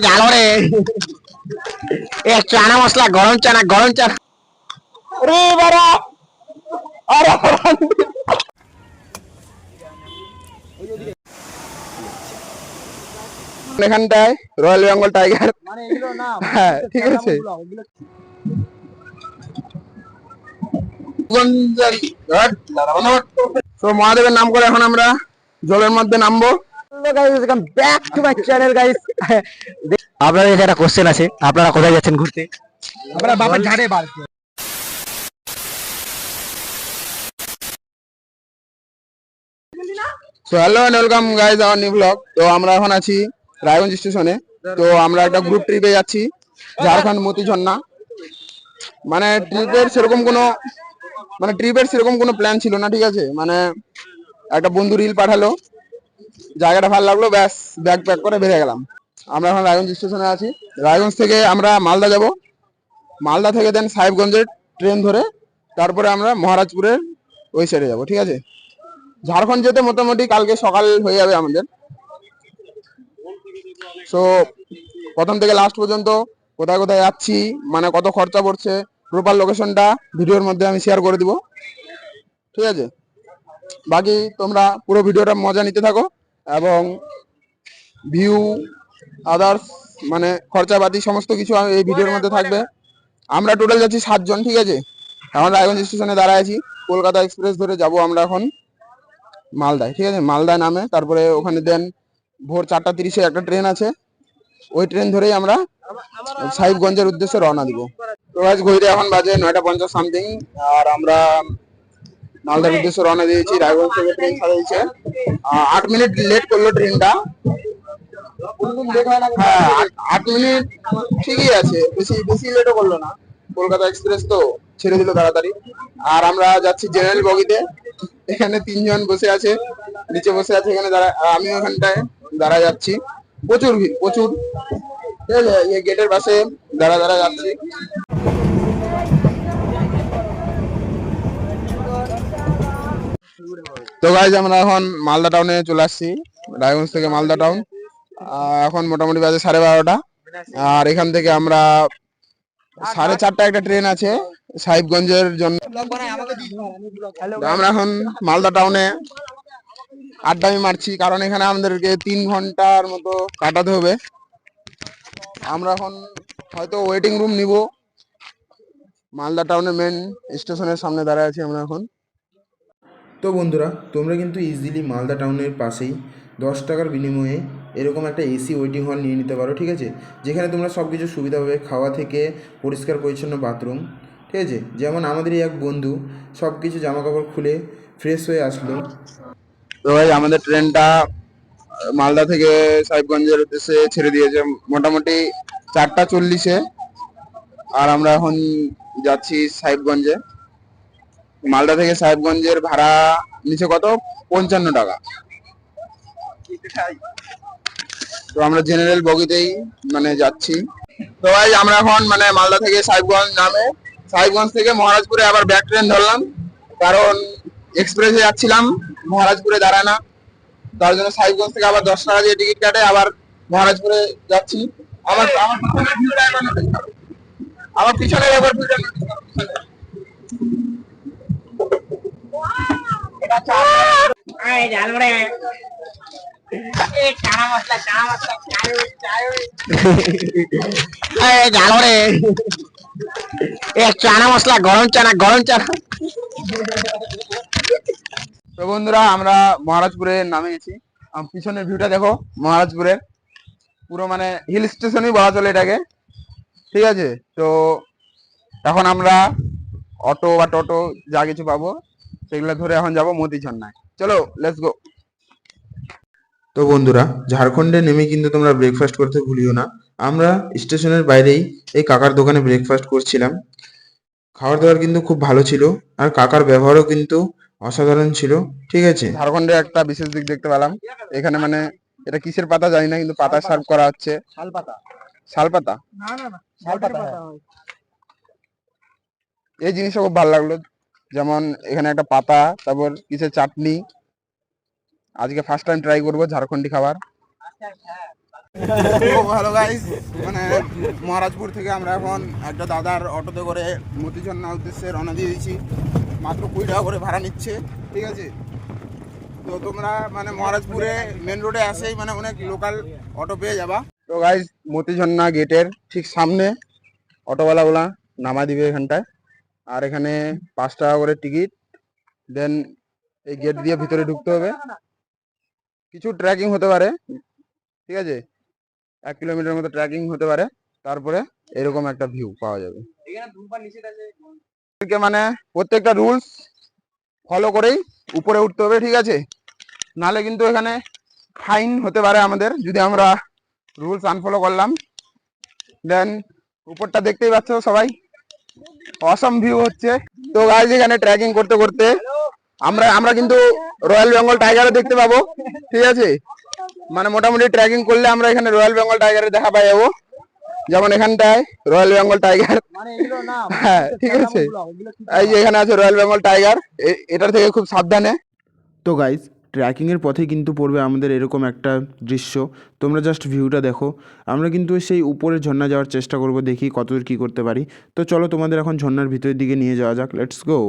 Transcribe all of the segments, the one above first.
জানো রে চানা মশলা গরম চানা রে বাড়া আরে এখানটায় রয়্যাল বেঙ্গল টাইগার মানে এগুলো না হ্যাঁ ঠিক আছে তো মহাদেবের নাম করে এখন আমরা জলের মধ্যে নামবো। আপনাদের একটা কোশ্চেন আছে, আপনারা কোথায় যাচ্ছেন ঘুরতে? আমরা বাবার ঝাড়ে বাড়ছে। So hello and welcome guys our new blog. তো আমরা এখন আছি রায়গঞ্জ স্টেশনে। তো আমরা একটা গ্রুপ ট্রিপে যাচ্ছি ঝাড়খণ্ড মতি ঝর্ণা। মানে ট্রিপের সেরকম কোনো প্ল্যান ছিল না, ঠিক আছে। মানে একটা বন্ধু রিল পাঠালো, জায়গাটা ভালো লাগলো, ব্যাস ব্যাগ প্যাক করে বেরিয়ে গেলাম। আমরা এখন রায়গঞ্জ স্টেশনে আছি। রায়গঞ্জ থেকে আমরা মালদা যাব, মালদা থেকে দেন সাহেবগঞ্জের ট্রেন ধরে তারপরে আমরা মহারাজপুরের ওই সাইডে যাবো, ঠিক আছে। ঝাড়খণ্ড যেতে মোটামুটি কালকে সকাল হয়ে যাবে আমাদের। সো প্রথম থেকে লাস্ট পর্যন্ত কোথায় কোথায় যাচ্ছি, মানে কত খরচা পড়ছে, প্রপার লোকেশনটা ভিডিওর মধ্যে আমি শেয়ার করে দিব, ঠিক আছে। বাকি তোমরা পুরো ভিডিওটা মজা নিতে থাকো এবং ভিউ আদার্স মানে খরচাপাতি সমস্ত কিছু এই ভিডিওর মধ্যে থাকবে। আমরা টোটাল যাচ্ছি 7 জন, ঠিক আছে। এখন রায়গঞ্জ স্টেশনে দাঁড়ায় আছি, কলকাতা এক্সপ্রেস ধরে যাব আমরা এখন মালদায়, ঠিক আছে। মালদায় নামে তারপরে ওখানে দেন ভোর 4:30-এ একটা ট্রেন আছে, ওই ট্রেন ধরেই আমরা সাহিবগঞ্জের উদ্দেশ্যে রওনা দিব। তো আজ ঘড়িতে এখন বাজে 9:50 সামথিং, আর আমরা মালদার উদ্দেশ্যে রওনা দিয়েছি। রায়গঞ্জ থেকে ট্রেন ছাড়িয়েছে, 8 মিনিট লেট করলো ট্রেনটা। হ্যাঁ 8 মিনিট ঠিকই আছে, বেশি বেশি লেটও করলো না। কলকাতা এক্সপ্রেস তো ছেড়ে দিল তাড়াতাড়ি। আর আমরা যাচ্ছি জেনারেল বগিতে। এখানে 3 জন বসে আছে, নিচে বসে আছে, এখানে আমি ওখানটায় দাঁড়া যাচ্ছি। প্রচুর ভিড়, প্রচুর, ঠিক আছে। এই গেটের পাশে দাঁড়া যাচ্ছি। তো গাইজ আমরা এখন মালদা টাউনে চলে আসছি, রায়গঞ্জ থেকে মালদা টাউন। এখন মোটামুটি বাজে 12:30, আর এখান থেকে আমরা 4:30 একটা ট্রেন আছে সাহিবগঞ্জের জন্য। আমরা এখন মালদা টাউনে আড্ডামি মারছি, কারণ এখানে আমাদেরকে 3 ঘন্টার মতো কাটাতে হবে। আমরা এখন হয়তো ওয়েটিং রুম নিব। মালদা টাউনের মেন স্টেশনের সামনে দাঁড়ায় আছি আমরা এখন। তো বন্ধুরা, তোমরা কিন্তু ইজিলি মালদা টাউনের পাশেই 10 টাকার বিনিময়ে এরকম একটা এসি ওয়েটিং হল নিয়ে নিতে পারো, ঠিক আছে। যেখানে তোমরা সব কিছু সুবিধা পাবে, খাওয়া থেকে পরিষ্কার পরিচ্ছন্ন বাথরুম, ঠিক আছে। যেমন আমাদেরই এক বন্ধু সব কিছু জামা কাপড় খুলে ফ্রেশ হয়ে আসলো। তো ভাই আমাদের ট্রেনটা মালদা থেকে সাহিবগঞ্জের উদ্দেশ্যে ছেড়ে দিয়েছে মোটামুটি 4:40-এ, আর আমরা এখন যাচ্ছি সাহিবগঞ্জে। মালদা থেকে সাহেবগঞ্জের ভাড়া নিচে কত, 55 টাকা। তো আমরা জেনারেল বগিতেই মানে যাচ্ছি। তো ভাই আমরা এখন মানে মালদা থেকে সাহেবগঞ্জ নামে সাহেবগঞ্জ থেকে মহারাজপুরে আবার ব্যাক ট্রেন ধরলাম, কারণ এক্সপ্রেসে যাচ্ছিলাম, মহারাজপুরে দাঁড়ায় না, তার জন্য সাহেবগঞ্জ থেকে আবার 10 টাকা দিয়ে টিকিট কাটে আবার মহারাজপুরে যাচ্ছি। আমার আমার পিছনে একবার জানো রে চানা মশলা গরম চানা তো বন্ধুরা আমরা মহারাজপুরে নামে গেছি। পিছনের ভিউটা দেখো মহারাজপুরের, পুরো মানে হিল স্টেশনই বলা চলে এটাকে, ঠিক আছে। তো এখন আমরা অটো বা টোটো যা কিছু পাবো সেগুলো ধরে এখন যাবো মতি ঝর্ণায়। চলো লেটস গো। তো বন্ধুরা, ঝাড়খণ্ডে নেমে কিন্তু তোমরা ব্রেকফাস্ট করতে ভুলিও না। আমরা স্টেশনের বাইরেই এই কাকার দোকানে ব্রেকফাস্ট করছিলাম। খাবার দাবার কিন্তু খুব ভালো ছিল, আর কাকার ব্যবহারও কিন্তু অসাধারণ ছিল, ঠিক আছে। ঝাড়খণ্ডের একটা বিশেষ দিক দেখতে পেলাম, এখানে মানে এটা কিসের পাতা জানি না, কিন্তু পাতা সার্ভ করা হচ্ছে। শাল পাতা, শাল পাতা, না না না শাল পাতা। এই জিনিসটা খুব ভালো লাগলো, যেমন এখানে একটা পাতা, তারপর কিসের চাটনি। আজকে ফার্স্ট টাইম ট্রাই করবো ঝাড়খণ্ডী খাবার। হ্যালো গাইস, মানে মহারাজপুর থেকে আমরা এখন একটা দাদার অটোতে করে মতিঝর্ণা উদ্দেশ্যে রওনা দিয়ে দিয়েছি। মাত্র 20 টাকা করে ভাড়া নিচ্ছে, ঠিক আছে। তো তোমরা মানে মহারাজপুরে মেন রোডে আসেই মানে অনেক লোকাল অটো পেয়ে যাবা। তো গাইস, মতিঝর্ণা গেটের ঠিক সামনে অটোওয়ালাগুলা নামা দিবে এখানটায়। আর এখানে 5 টাকা করে টিকিট, দেন এই গেট দিয়ে ভিতরে ঢুকতে হবে। কিছু ট্রেকিং হতে পারে, ঠিক আছে, 1 কিলোমিটার মতো ট্রেকিং হতে পারে। তারপরে এরকম একটা ভিউ পাওয়া যাবে। মানে প্রত্যেকটা রুলস ফলো করেই উপরে উঠতে হবে, ঠিক আছে। নালে কিন্তু এখানে ফাইন হতে পারে আমাদের, যদি আমরা রুলস আনফলো করলাম। দেন উপরটা দেখতেই পাচ্ছ সবাই, অসম ভিউ হচ্ছে। তো গাইস, এখানে ট্রেকিং করতে করতে আমরা আমরা কিন্তু রয়্যাল বেঙ্গল টাইগারও দেখতে পাবো, ঠিক আছে। মানে মোটামুটি ট্রেকিং করলে আমরা এখানে রয়্যাল বেঙ্গল টাইগারের দেখা পাই যাবো। যেমন এখানটায় রয়্যাল বেঙ্গল টাইগার, হ্যাঁ ঠিক আছে। এই যে এখানে আছে রয়্যাল বেঙ্গল টাইগার, এটার থেকে খুব সাবধানে। তো গাইজ, ট্র্যাকিংয়ের পথে কিন্তু পড়বে আমাদের এরকম একটা দৃশ্য। তোমরা জাস্ট ভিউটা দেখো। আমরা কিন্তু সেই উপরে ঝর্ণা যাওয়ার চেষ্টা করব, দেখি কতদূর কী করতে পারি। তো চলো তোমাদের এখন ঝর্ণার ভিতরের দিকে নিয়ে যাওয়া যাক, লেটস গো।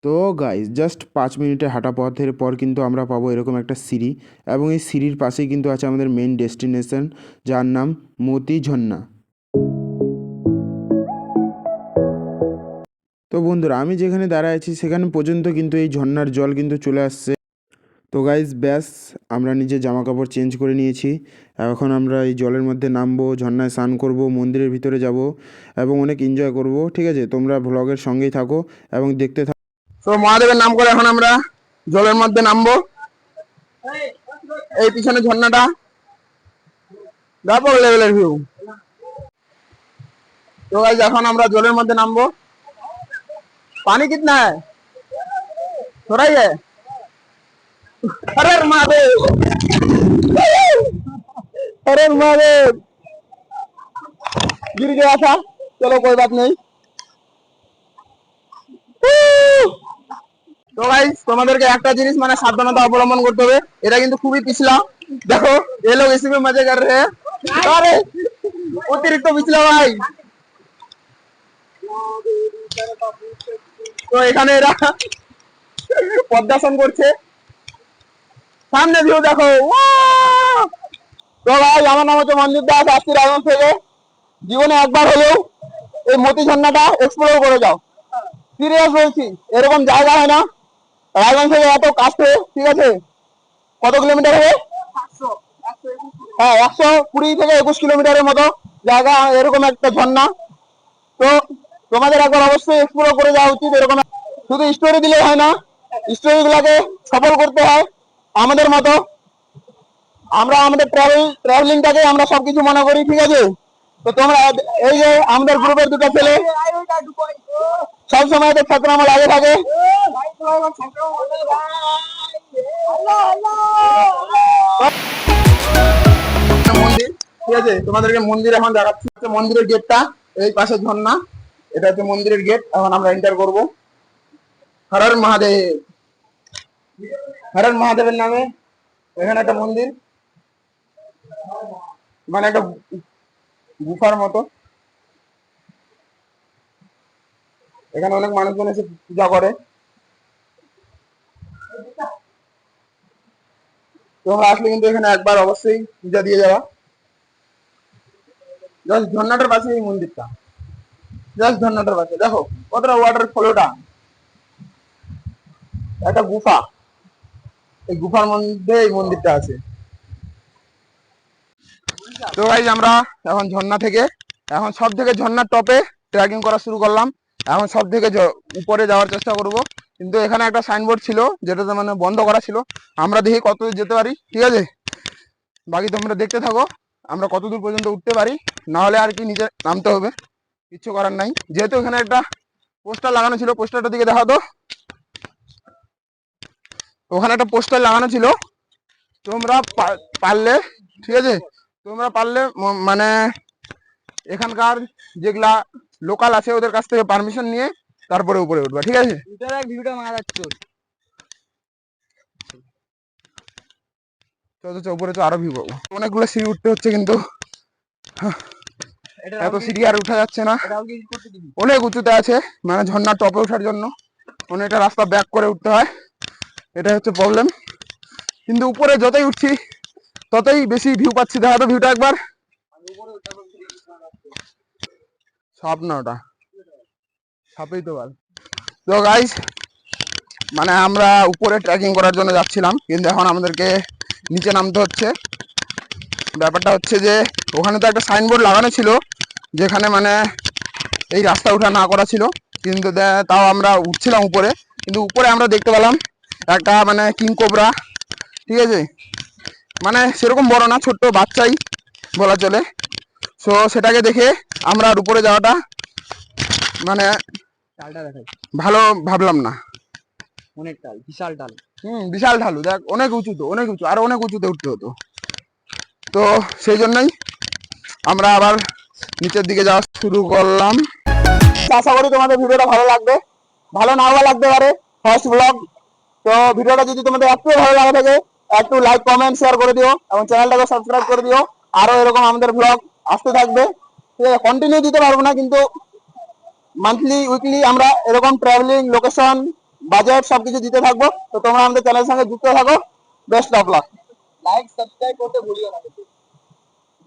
তো গাইজ, জাস্ট 5 মিনিটে হাঁটা পথের পর কিন্তু আমরা পাবো এরকম একটা সিঁড়ি, এবং এই সিঁড়ির পাশেই কিন্তু আছে আমাদের মেন ডেস্টিনেশন, যার নাম মতি ঝর্ণা। তো বন্ধুরা, আমি যেখানে দাঁড়ায় আছি সেখানে পর্যন্ত কিন্তু এই ঝর্ণার জল কিন্তু চলে আসছে। তো গাইজ ব্যাস, আমরা নিজের জামা কাপড় চেঞ্জ করে নিয়েছি। এখন আমরা এই জলের মধ্যে নামবো, ঝর্ণায় স্নান করব, মন্দিরের ভিতরে যাব এবং অনেক এনজয় করব, ঠিক আছে। তোমরা ব্লগের সঙ্গেই থাকো এবং দেখতে থাকো। তো মহাদেবের নাম করে এখন আমরা জলের মধ্যে নামবো। এই পিছনে ঝর্ণাটা, ব্যাপক লেভেলের ভিউ। তো গাইস, এখন আমরা জলের মধ্যে নামবো। পানি कितना है? थोड़ा ही है। अरे महादेव, अरे महादेव, गिर गया था। चलो कोई बात नहीं। তো গাইস, তোমাদেরকে একটা জিনিস মানে সাবধানতা অবলম্বন করতে হবে। এটা কিন্তু খুবই পিছলা। দেখো, ये लोग इसी में मजे कर रहे हैं। अरे অতিরিক্ত পিছলা ভাই। তো এখানে এরা পদ্মাসন করছে। সামনে ভিউ দেখো। তো ভাই, আমার নাম হচ্ছে মঞ্জিত দাস, আসছি রায়গঞ্জ থেকে। জীবনে একবার হলেও এই মতি ঝর্ণাটা এক্সপ্লোর করে যাও। সিরিয়াস বলছি, এরকম জায়গা হয় না রায়গঞ্জ থেকে এত কাছে, ঠিক আছে। কত কিলোমিটার হবে? হ্যাঁ, 120 থেকে 21 কিলোমিটারের মতো জায়গা, এরকম একটা ঝর্ণা। তো তোমাদের একবার অবশ্যই এক্সপ্লোর করে যাওয়া উচিত। এরকম শুধু স্টোরি দিলে হয় না, স্টোরি গুলাকে সফল করতে হয় আমাদের মতো। আমরা আমাদের ট্রাভেলিংটাকে আমরা সবকিছু মনে করি, ঠিক আছে। তো তোমরা এই যে আমাদের গ্রুপের দুটো ছেলে সবসময় তো খ্যাতনামা লাগে থাকে। মন্দির, ঠিক আছে, তোমাদেরকে মন্দির এখন দেখাচ্ছি। মন্দিরের গেটটা এই পাশে ঝর্ণা, এটা হচ্ছে মন্দিরের গেট। এখন আমরা এন্টার করব। হর হর মহাদেব, হর হর মহাদেবের নামে এখানে একটা মন্দির, মানে একটা গুফার মতো। এখানে অনেক মানুষজন এসে পূজা করে। তোমরা আসলে কিন্তু এখানে একবার অবশ্যই পূজা দিয়ে যাওয়া। জাস্ট ঝর্ণাটার পাশে এই মন্দিরটা, জাস্ট ঝর্ণাটার পাশে দেখো কতটা ওয়াটার ফ্লোটা, একটা গুফা। এই গুফার মধ্যে এই মন্দিরটা আছে। তো ভাই, আমরা এখন ঝর্ণা থেকে, এখন সব থেকে ঝর্ণার টপে ট্রেকিং করা শুরু করলাম। এখন সব থেকে উপরে যাওয়ার চেষ্টা করব। কিন্তু এখানে একটা সাইনবোর্ড ছিল, যেটাতে মানে বন্ধ করা ছিল। আমরা দেখি কত যেতে পারি, ঠিক আছে। বাকি তোমরা দেখতে থাকো, আমরা কতদূর পর্যন্ত উঠতে পারি। না হলে আর কি নিচে নামতে হবে, কিচ্ছু করার নাই। যেহেতু এখানে একটা পোস্টার লাগানো ছিল, পোস্টারটার দিকে দেখা তো। ওখানে একটা পোস্টার লাগানো ছিল, তোমরা পারলে, ঠিক আছে, তোমরা পারলে মানে এখানকার যেগুলা লোকাল আছে ওদের কাছ থেকে পারমিশন নিয়ে তারপরে উপরে উঠবা, ঠিক আছে। ভিউটা মারা যাচ্ছে। উপরে তো আরো ভিউ পাবো। অনেকগুলো সিঁড়ি উঠতে হচ্ছে কিন্তু এত সিঁড়ি আর উঠা যাচ্ছে না, অনেক উঁচুতে আছে, মানে ঝর্ণার টপে ওঠার জন্য অনেকটা রাস্তা ব্যাক করে উঠতে হয়, এটা হচ্ছে প্রবলেম। কিন্তু উপরে যতই উঠছি ততই বেশি ভিউ পাচ্ছি। দেখা তো ভিউটা একবার, সাপ না ওটা, সাপেই তো বল। তো গাইস, মানে আমরা উপরে ট্রেকিং করার জন্য যাচ্ছিলাম, কিন্তু এখন আমাদেরকে নিচে নামতে হচ্ছে। ব্যাপারটা হচ্ছে যে ওখানে তো একটা সাইনবোর্ড লাগানো ছিল যেখানে মানে এই রাস্তা উঠা না করা ছিল, কিন্তু তাও আমরা উঠছিলাম উপরে। কিন্তু উপরে আমরা দেখতে পেলাম একটা মানে কিং কোবরা, ঠিক আছে, মানে সেরকম বড় না, ছোট্ট বাচ্চাই বলা চলে। সো সেটাকে দেখে আমরা আর উপরে যাওয়াটা মানে ভালো ভাবলাম না। অনেক টাল, বিশাল টাল। বিশাল ঢালু, দেখ অনেক উঁচু, তো অনেক উঁচু, আরো অনেক উঁচুতে উঠতে হতো। তো সেই জন্যই আমরা আবার নিচের দিকে যাওয়া শুরু করলাম। আশা করি তোমাদের ভিডিওটা ভালো লাগবে, ভালো নাও লাগতে পারে, ফার্স্ট ব্লগ। তো ভিডিওটা যদি তোমাদের একটু ভালো লাগে থাকে একটু লাইক কমেন্ট শেয়ার করে দিও এবং চ্যানেলটাকে সাবস্ক্রাইব করে দিও। আরো এরকম আমাদের ব্লগ আসতে থাকবে, ঠিক আছে। কন্টিনিউ দিতে পারবো না, কিন্তু মান্থলি উইকলি আমরা এরকম ট্রাভেলিং, লোকেশন, বাজেট সবকিছু দিতে থাকবো। তো তোমরা আমাদের চ্যানেলের সঙ্গে যুক্ত থাকো। Best of luck. Like subscribe করতে ভুলিও না।